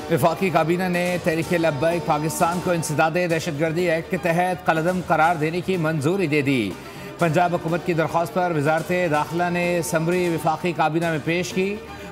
वफाकी काबीना ने तहरीक-ए-लब्बैक पाकिस्तान को इंसदाद दहशतगर्दी एक्ट के तहत कलअदम करार देने की मंजूरी दे दी। पंजाब हुकूमत की दरख्वास्त पर वजारत दाखिला ने समरी वफाकी काबीना में पेश की।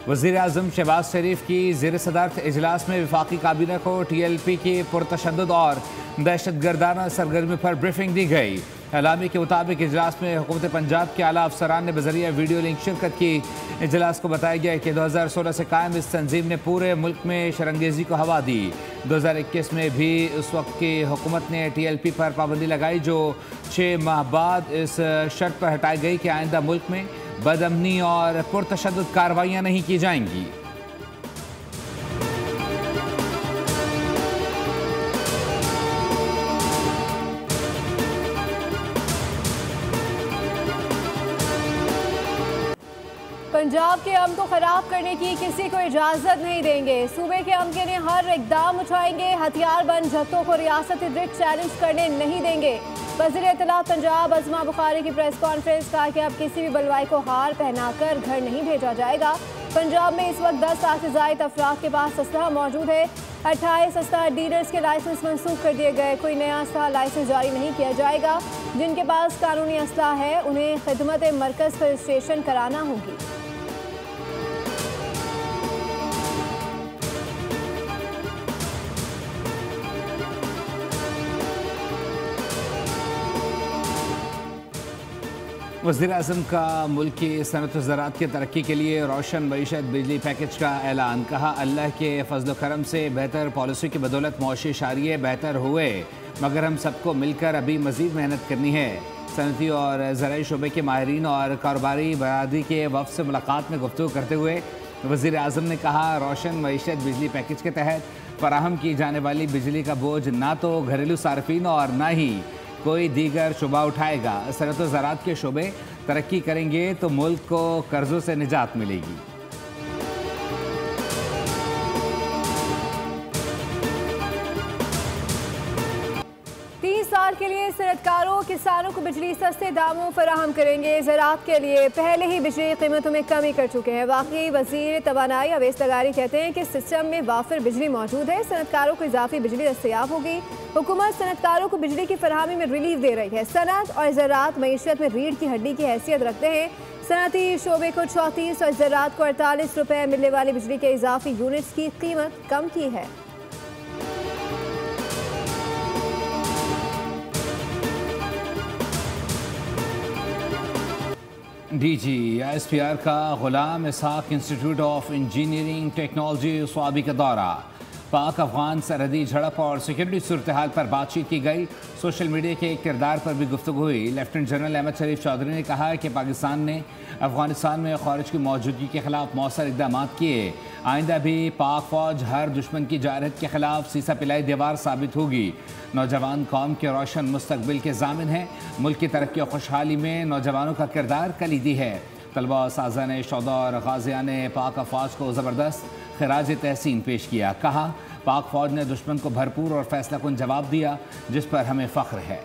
वज़ीर आज़म शहबाज शरीफ की ज़ेर सदारत इजलास में वफाकी काबीना को TLP की पुरतशद्दुद और दहशतगर्दाना सरगर्मी पर ब्रीफिंग दी गई। एलामी के मुताबिक इजलास में हुकूमत पंजाब के आला अफसरान ने बजरिया वीडियो लिंक शिरकत की। इजलास को बताया गया कि 2016 से कायम इस तंजीम ने पूरे मुल्क में शरंगेजी को हवा दी। 2021 में भी उस वक्त की हुकूमत ने TLP पर पाबंदी लगाई, जो 6 माह बाद इस शर्त पर हटाई गई कि आइंदा मुल्क में बदअमनी और पुरतशद्दुद कार्रवाइयाँ नहीं की जाएंगी। पंजाब के अमन को खराब करने की किसी को इजाजत नहीं देंगे। सूबे के अमन के लिए हर इकदाम उठाएंगे। हथियार बंद जत्थों को रियासती रिट चैलेंज करने नहीं देंगे। वज़ीर इत्तलात पंजाब अज़मा बुखारी की प्रेस कॉन्फ्रेंस कहा कि अब किसी भी बलवाई को हार पहनाकर घर नहीं भेजा जाएगा। पंजाब में इस वक्त 10 लाख से ज़ायद अफराद के पास असलहा मौजूद है। 28 असलहा डीलर्स के लाइसेंस मनसूख कर दिए गए। कोई नया असलहा लाइसेंस जारी नहीं किया जाएगा। जिनके पास कानूनी असलहा है उन्हें खिदमत मरकज़ पर रजिस्ट्रेशन कराना होगी। वज़ीर-ए-आज़म का मुल्क की सनत व ज़राअत की तरक्की के लिए रोशन मईशत बिजली पैकेज का ऐलान। कहा, अल्लाह के फजल करम से बेहतर पॉलिसी की बदौलत मौशी शारिये बेहतर हुए, मगर हम सबको मिलकर अभी मज़ीद मेहनत करनी है। सनती और ज़राई शोबे के माहिरीन और कारोबारी बरादरी के वफ़द से मुलाकात में गुफ्तगू करते हुए वज़ीर-ए-आज़म ने कहा, रोशन मईशत बिजली पैकेज के तहत फराहम की जाने वाली बिजली का बोझ ना तो घरेलू सार्फिन और ना ही कोई दीगर शुबा उठाएगा। सनत व ज़राअत के शोबे तरक्की करेंगे तो मुल्क को कर्जों से निजात मिलेगी। 30 साल के लिए सनतकारों किसानों को बिजली सस्ते दामों फराहम करेंगे। ज़राअत के लिए पहले ही बिजली कीमतों में कमी कर चुके हैं। वाकई वज़ीर तवानाई अवैस लगारी कहते हैं कि सिस्टम में वाफिर बिजली मौजूद है। सनतकारों को इजाफी बिजली दस्तयाब होगी। हुकूमत सनतकारों को बिजली की फराहमी में रिलीफ दे रही है। सनत और ज़राअत मईशत में रीढ़ की हड्डी की हैसियत रखते हैं। सनती शोबे को 34 और ज़राअत को 48 रुपये मिलने वाली बिजली के इजाफी यूनिट्स की कीमत कम की है। DG ISPR का Ghulam Ishaq institute of engineering technology Swabi का दौरा। पाक अफगान सरहदी झड़प और सिक्योरिटी सूरत हाल पर बातचीत की गई। सोशल मीडिया के किरदार पर भी गुफ्तगू हुई। लेफ्टिनेंट जनरल अहमद शरीफ चौधरी ने कहा कि पाकिस्तान ने अफगानिस्तान में ख़ारिज की मौजूदगी के खिलाफ मौसर इक़दाम किए। आइंदा भी पाक फ़ौज हर दुश्मन की जारहत के खिलाफ सीसा पिलाई दीवार साबित होगी। नौजवान कौम के रोशन मुस्तकबिल के ज़ामिन हैं। मुल्क की तरक्की और खुशहाली में नौजवानों का किरदार कलीदी है। तलबा साजा ने शौदा और गाजिया ने पाक अफवाज को ज़बरदस्त खराज तहसीन पेश किया। कहा, पाक फ़ौज ने दुश्मन को भरपूर और फैसला कुन जवाब दिया, जिस पर हमें फ़ख्र है।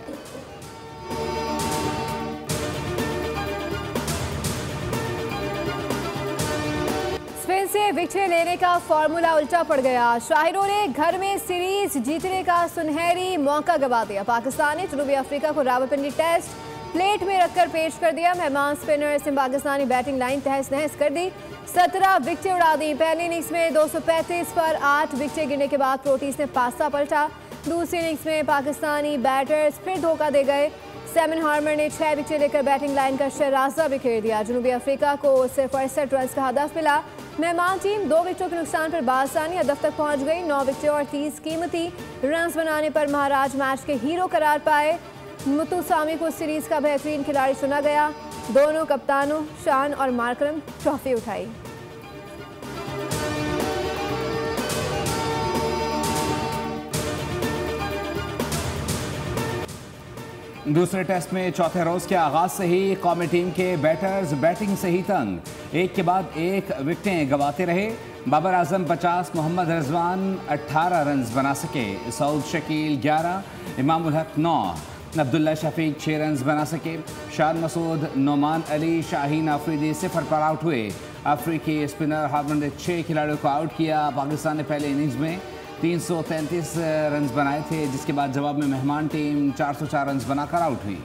स्पेन से विकेट लेने का फॉर्मूला उल्टा पड़ गया। शाहिरों ने घर में सीरीज जीतने का सुनहरी मौका गवा दिया। पाकिस्तान ने जनूबी अफ्रीका को रावलपिंडी टेस्ट प्लेट में रखकर पेश कर दिया। मेहमान स्पिनर्स ने पाकिस्तानी बैटिंग लाइन तहस नहस कर दी। 17 विकेटें उड़ा दी। पहली इनिंग्स में 235 पर 8 विकेटें गिरने के बाद प्रोटीज ने पासा पलटा। दूसरी इनिंग्स में पाकिस्तानी बैटर्स फिर धोखा दे गए। सैमन हार्मर ने 6 विकेट लेकर बैटिंग लाइन का शराजा बिखेर दिया। जनूबी अफ्रीका को सिर्फ 68 रन का हदफ मिला। मेहमान टीम 2 विकेटों के नुकसान पर बासानी हदफ तक पहुंच गई। 9 विकेट और 30 कीमती रन बनाने पर महाराज मैच के हीरो करार पाए। मुतुसामी को सीरीज का बेहतरीन खिलाड़ी चुना गया। दोनों कप्तानों शान और मार्करम ट्रॉफी उठाई। दूसरे टेस्ट में चौथे रोज के आगाज से ही कौमी टीम के बैटर्स बैटिंग से ही तंग। एक के बाद एक विकेटें गंवाते रहे। बाबर आजम 50, मोहम्मद रिजवान 18 रन बना सके। सऊद शकील 11, इमाम उल हक 9, अब्दुल्ला शफीक 6 रन बना सके। शान मसूद, नोमान अली, शाहीन आफरीदी 0 पर आउट हुए। अफ्रीकी स्पिनर हार्मन ने 6 खिलाड़ियों को आउट किया। पाकिस्तान ने पहले इनिंग्स में 333 रन बनाए थे, जिसके बाद जवाब में मेहमान टीम 404 रन बनाकर आउट हुई।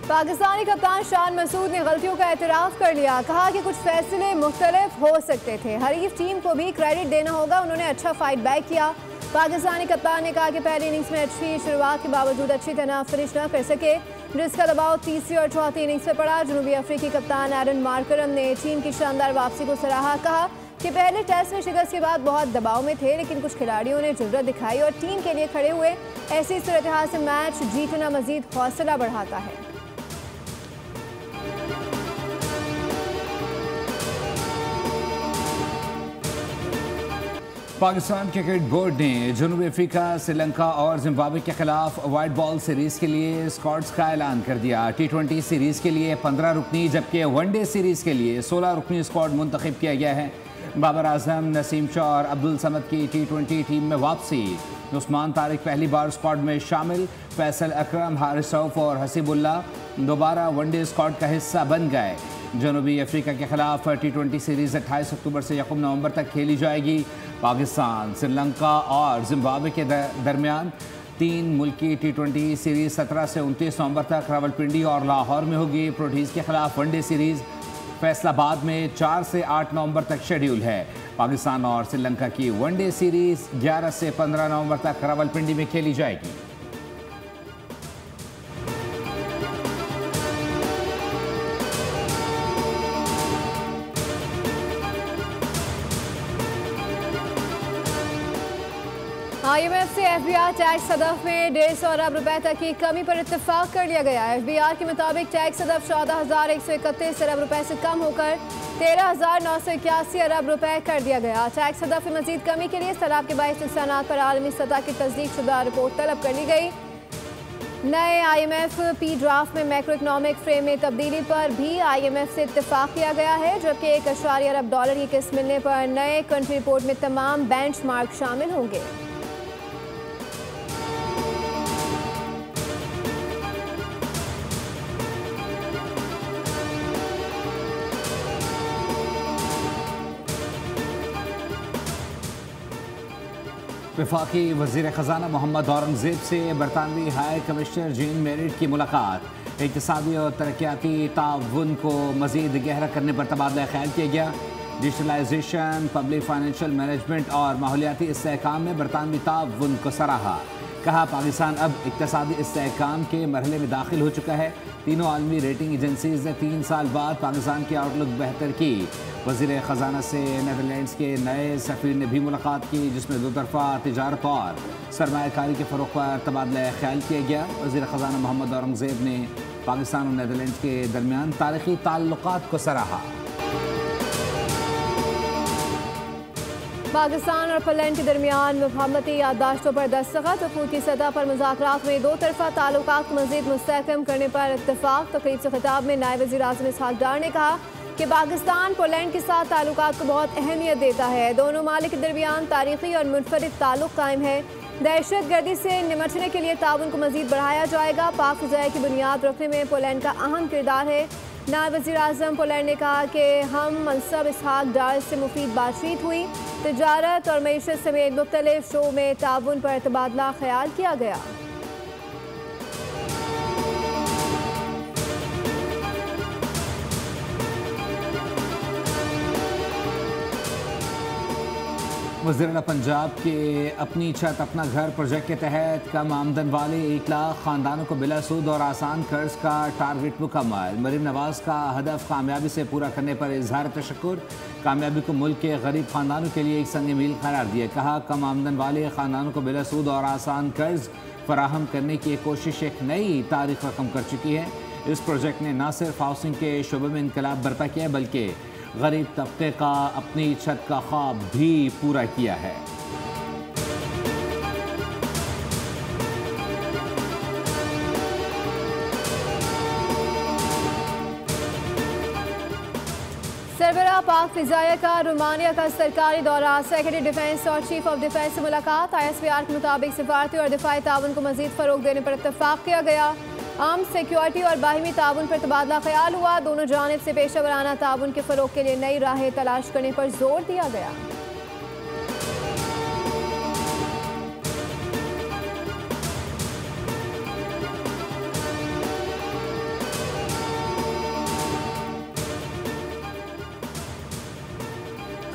पाकिस्तानी कप्तान शान मसूद ने गलतियों का एतराफ़ कर लिया। कहा कि कुछ फैसले मुख्तलिफ हो सकते थे, हरीफ टीम को भी क्रेडिट देना होगा, उन्होंने अच्छा फाइट बैक किया। पाकिस्तानी कप्तान ने कहा कि पहली इनिंग्स में अच्छी शुरुआत के बावजूद अच्छी तरह फिनिश न कर सके, जिसका दबाव तीसरी और चौथी इनिंग्स पर पड़ा। जनूबी अफ्रीकी कप्तान एरन मार्करम ने टीम की शानदार वापसी को सराहा। कहा कि पहले टेस्ट में शिकस्त के बाद बहुत दबाव में थे, लेकिन कुछ खिलाड़ियों ने जुर्रत दिखाई और टीम के लिए खड़े हुए। ऐसी सूरत हाल से मैच जीतना मजीद हौसला बढ़ाता है। पाकिस्तान क्रिकेट बोर्ड ने जनूबी अफ्रीका, श्रीलंका और जिम्बाब्वे के खिलाफ वाइट बॉल सीरीज के लिए स्क्वाड्स का ऐलान कर दिया। T20 सीरीज के लिए 15 रुकनी जबकि वनडे सीरीज के लिए 16 रुकनी स्क्वाड मुंतखब किया गया है। बाबर आजम, नसीम शाह और अब्दुल समद की T20 टीम में वापसी। उस्मान तारिक पहली बार स्क्वाड में शामिल। फैसल अकरम, हारिस रऊफ और हसीबुल्ला दोबारा वनडे स्क्वाड का हिस्सा बन गए। जनूबी अफ्रीका के खिलाफ T20 सीरीज़ 28 अक्टूबर से 1 नवंबर तक खेली जाएगी। पाकिस्तान, श्रीलंका और जिम्बाब्वे के दरमियान 3 मुल्की T20 सीरीज़ 17 से 29 नवंबर तक रावलपिंडी और लाहौर में होगी। प्रोटीज़ के खिलाफ वनडे सीरीज़ फैसलाबाद में 4 से 8 नवंबर तक शेड्यूल है। पाकिस्तान और श्रीलंका की वनडे सीरीज़ 11 से 15 नवंबर तक रावलपिंडी में खेली जाएगी। IMF से FBR टैक्स हदफ में 150 अरब रुपए तक की कमी पर इत्तेफाक कर लिया गया। FBR के मुताबिक टैक्स हदफ 14,131 अरब रुपए से कम होकर 13,981 अरब रुपए कर दिया गया। टैक्स हदफ में मजीद कमी के लिए सैलाब के बाइस नुकसानात पर आलमी सतह की तस्दीक शुदा रिपोर्ट तलब कर ली गई। नए IMF पी ड्राफ्ट में मैक्रो इकनॉमिक फ्रेम में तब्दीली पर भी IMF से इत्तेफाक किया गया है, जबकि 1.8 अरब डॉलर की किस्त मिलने पर नए कंट्री रिपोर्ट में तमाम बेंचमार्क शामिल होंगे। वफाकी वज़ीर ख़जाना मोहम्मद औरंगज़ेब से बरतानवी हाई कमिश्नर जीन मेरिट की मुलाकात। इक़्तिसादी और तरक्याती ताउन को मज़ीद गहरा करने पर तबादला ख्याल किया गया। डिजिटलाइजेशन, पब्लिक फाइनेंशियल मैनेजमेंट और माहौलियाती इस्तेहकाम में बरतानवी ताउन को सराहा। कहा पाकिस्तान अब इक़्तिसादी इस्तेहकाम के मरहले में दाखिल हो चुका है। तीनों आलमी रेटिंग एजेंसीज ने 3 साल बाद पाकिस्तान की आउटलुक बेहतर की। वज़ीर ख़जाना से नीदरलैंड्स के नए सफ़ीर ने भी मुलाकात की, जिसमें 2 तरफ़ा तिजारत और सरमायाकारी के फ़रोग़ पर तबादला ख्याल किया गया। वज़ीर ख़जाना मोहम्मद औरंगज़ेब ने पाकिस्तान और नीदरलैंड्स के दरमियान तारीख़ी ताल्लुक़ात को सराहा। पाकिस्तान और पोलैंड के दरमियान मुफाहमती याददाश्तों पर दस्तखत। वफूद की सतह पर मुज़ाकरात में 2 तरफ़ा ताल्लुकात को मज़ीद मुस्तहकम करने पर इत्तफ़ाक़। तकरीब से खिताब में नायब वज़ीर आज़म इसहाक़ डार ने कहा कि पाकिस्तान पोलैंड के साथ ताल्लुकात को बहुत अहमियत देता है। दोनों मालिक के दरमियान तारीख़ी और मुनफरिद ताल्लुक़ कायम है। दहशत गर्दी से निमटने के लिए ताउन को मज़ीद बढ़ाया जाएगा। पाक फ़ज़ाई की बुनियाद रखने में पोलैंड का अहम किरदार है। नायब वज़ीर आज़म पोलैंड ने कहा कि हम मनसब इसहाक़ डार से मुफीद बातचीत हुई। तिजारत और मईशत समेत मुख्तलिफ शो में ताउन पर तबादला ख्याल किया गया। वज़ीर पंजाब के अपनी छत अपना घर प्रोजेक्ट के तहत कम आमदन वाले 1 लाख ख़ानदानों को बिला सूद और आसान कर्ज का टारगेट मुकम्मल। मरीम नवाज़ का हदफ कामयाबी से पूरा करने पर इजहार तशक्कुर। कामयाबी को मुल्क के गरीब ख़ानदानों के लिए एक संग मील करार दिया। कहा कम आमदन वाले ख़ानदानों को बिला सूद और आसान कर्ज फराहम करने की कोशिश एक नई तारीख रकम कर चुकी है। इस प्रोजेक्ट ने न सिर्फ हाउसिंग के शोबे में इनकलाब बर्पा किया, बल्कि गरीब तबके का अपनी छत का ख्वाब भी पूरा किया है। सरबराह पाक फिजाया का रोमानिया का सरकारी दौरा, सेक्रेटरी डिफेंस और चीफ ऑफ डिफेंस से मुलाकात। ISPR के मुताबिक सिफारती और दिफाई ताउन को मजीद फरोग देने पर इत्तफाक किया गया। आर्म सिक्योरिटी और बाहिमी ताउन पर तबादला ख्याल हुआ। दोनों जानिब से पेशा वराना ताउन के फरोग के लिए नई राहें तलाश करने पर जोर दिया गया।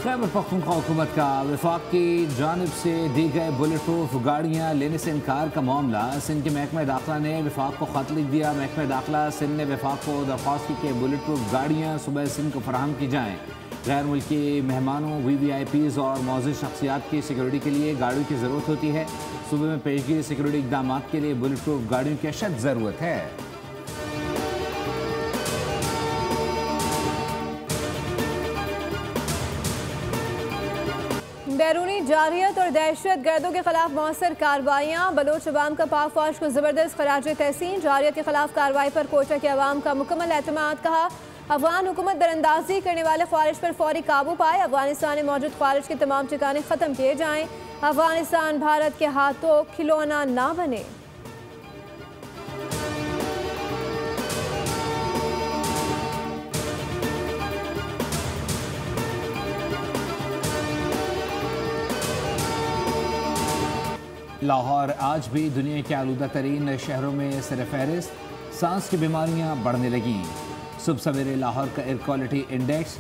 खैबर पख्तूनख्वा हुकूमत का वफाक की जानिब से दी गए बुलेट प्रूफ गाड़ियाँ लेने से इनकार का मामला। सिंध के महकमा दाखिला ने वफाक को खत लिख दिया। महकमा दाखिला सिंध ने वफाक को दरख्वास्त की कि बुलेट प्रूफ गाड़ियाँ सुबह सिंध को फराहम की जाएँ। गैर मुल्की मेहमानों, VVIPs और मौजूद शख्सियात की सिक्योरिटी के लिए गाड़ियों की ज़रूरत होती है। सुबह में पेशगी सिक्योरिटी इकदाम के लिए बुलेट प्रूफ गाड़ियों की अशद ज़रूरत है। बैरूनी जारियत और दहशत गर्दों के खिलाफ मौसर कार्रवाइयाँ। बलोच अवाम का पाक फौज को ज़बरदस्त खराज तहसीन। जारियत के खिलाफ कार्रवाई पर कोटा के अवाम का मुकम्मल एतमाद। कहा, अफगान हुकूमत दरअंदाजी करने वाले ख्वारिज पर फौरी काबू पाए। अफगानिस्तान में मौजूद ख्वारिज के तमाम ठिकाने ख़त्म किए जाएँ। अफगानिस्तान भारत के हाथों खिलौना ना बने। लाहौर आज भी दुनिया के आलूदा तरीन शहरों में सर फहरिस्त। सांस की बीमारियां बढ़ने लगीं। सुबह सवेरे लाहौर का एयर क्वालिटी इंडेक्स।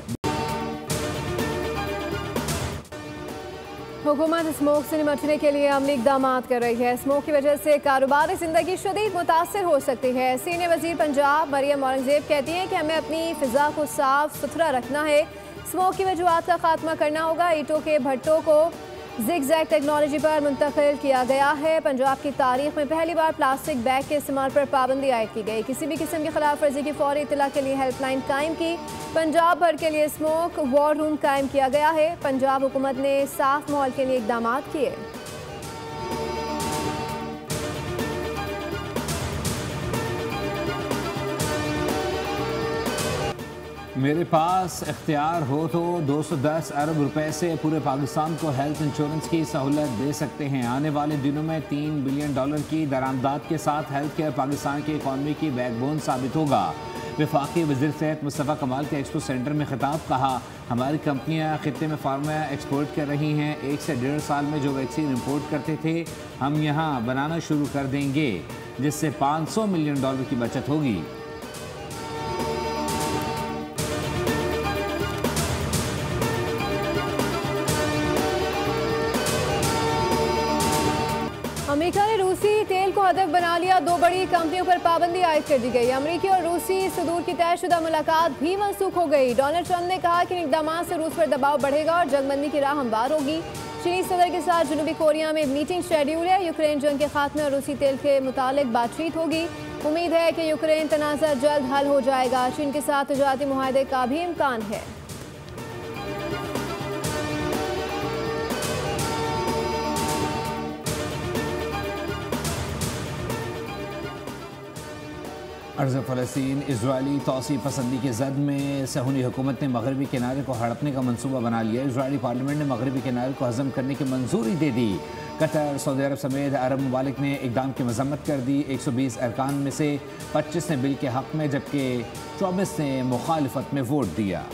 हुकूमत स्मोक से निपटने के लिए अमली इकदाम कर रही है। स्मोक की वजह से कारोबारी जिंदगी शदीद मुतासर हो सकती है। सीनियर वजीर पंजाब मरियम औरंगजेब कहती हैं कि हमें अपनी फिजा को साफ सुथरा रखना है। स्मोक की वजूहात का खात्मा करना होगा। ईंटों के भट्टों को ज़िग-ज़ैग टेक्नोलॉजी पर मुंतकिल किया गया है। पंजाब की तारीख में पहली बार प्लास्टिक बैग के इस्तेमाल पर पाबंदी आयद की गई। किसी भी किस्म की खिलाफ वर्जी की फौरी इत्तला के लिए हेल्पलाइन कायम की। पंजाब भर के लिए स्मोक वॉर रूम कायम किया गया है। पंजाब हुकूमत ने साफ माहौल के लिए इकदाम किए। मेरे पास इख्तियार हो तो 210 अरब रुपए से पूरे पाकिस्तान को हेल्थ इंश्योरेंस की सहूलत दे सकते हैं। आने वाले दिनों में $3 बिलियन की दरामदाद के साथ हेल्थ केयर पाकिस्तान की इकॉनमी की बैकबोन साबित होगा। वफाकी वज़ीर सेहत मुस्तफ़ा कमाल के एक्सपो सेंटर में खिताब। कहा, हमारी कंपनियां खित्ते में फार्मा एक्सपोर्ट कर रही हैं। 1 से 1.5 साल में जो वैक्सीन इंपोर्ट करते थे हम यहाँ बनाना शुरू कर देंगे, जिससे $500 मिलियन की बचत होगी। अमेरिका ने रूसी तेल को हदफ बना लिया। 2 बड़ी कंपनियों पर पाबंदी आयद कर दी गई। अमेरिकी और रूसी सदूर की तयशुदा मुलाकात भी मनसूख हो गई। डोनाल्ड ट्रंप ने कहा कि इन इक़दाम से रूस पर दबाव बढ़ेगा और जंगबंदी की राह हमवार होगी। चीनी सदर के साथ जनूबी कोरिया में मीटिंग शेड्यूल है। यूक्रेन जंग के खात्मे और रूसी तेल के मुतालिक बातचीत होगी। उम्मीद है कि यूक्रेन तनाज़ा जल्द हल हो जाएगा। चीन के साथ तिजारती मुआहदे का भी इम्कान है। अर्ज़ फ़लस्तीन इजरायली तौसी पसंदी की जद में सहूनी हुकूमत ने मगरबी किनारे को हड़पने का मनसूबा बना लिया। इजरायली पार्लियामेंट ने मगरबी किनारे को हज़म करने की मंजूरी दे दी। कतर, सऊदी अरब समेत अरब ममालिक ने इक़दाम की मज़म्मत कर दी। 120 अरकान में से 25 ने बिल के हक़ में जबकि 24 ने मुखालिफत में वोट दिया।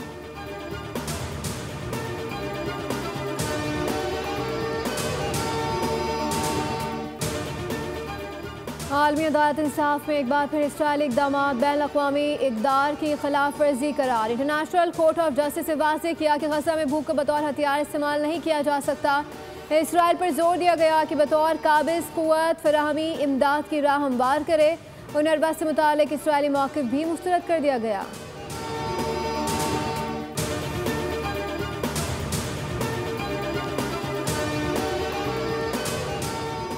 आलमी अदालत इंसाफ में एक बार फिर इसराइली इक़दाम बैनुल-अक़वामी इक़दार की खिलाफ वर्जी करार। इंटरनेशनल कोर्ट ऑफ जस्टिस ने वाज़ेह किया कि गज़ा में भूख को बतौर हथियार इस्तेमाल नहीं किया जा सकता। इसराइल पर जोर दिया गया कि बतौर काबिज़ क़ुव्वत फ़राहमी इमदाद की राह हमवार करे। उनरवा से मुतालिक इसराइली मौक़िफ़ भी मुस्तरद कर दिया गया।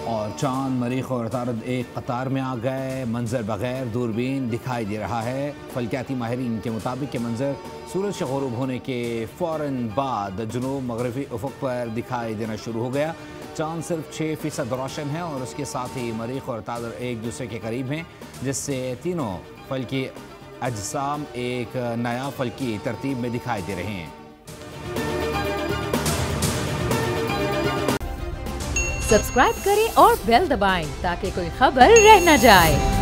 और चांद, मरीख और उतारद एक कतार में आ गए। मंजर बगैर दूरबीन दिखाई दे रहा है। फल्कियाती माहिरीन के मुताबिक ये मंजर सूरज से ग़ुरूब होने के फ़ौरन बाद जुनूब मगरबी उफ़क़ पर दिखाई देना शुरू हो गया। चांद सिर्फ 6% रोशन है और उसके साथ ही मरीख और उतारद एक दूसरे के करीब हैं, जिससे तीनों फल्की अजसाम एक नया फल्की तरतीब में दिखाई दे रहे हैं। सब्सक्राइब करें और बेल दबाएं ताकि कोई खबर रह न जाए।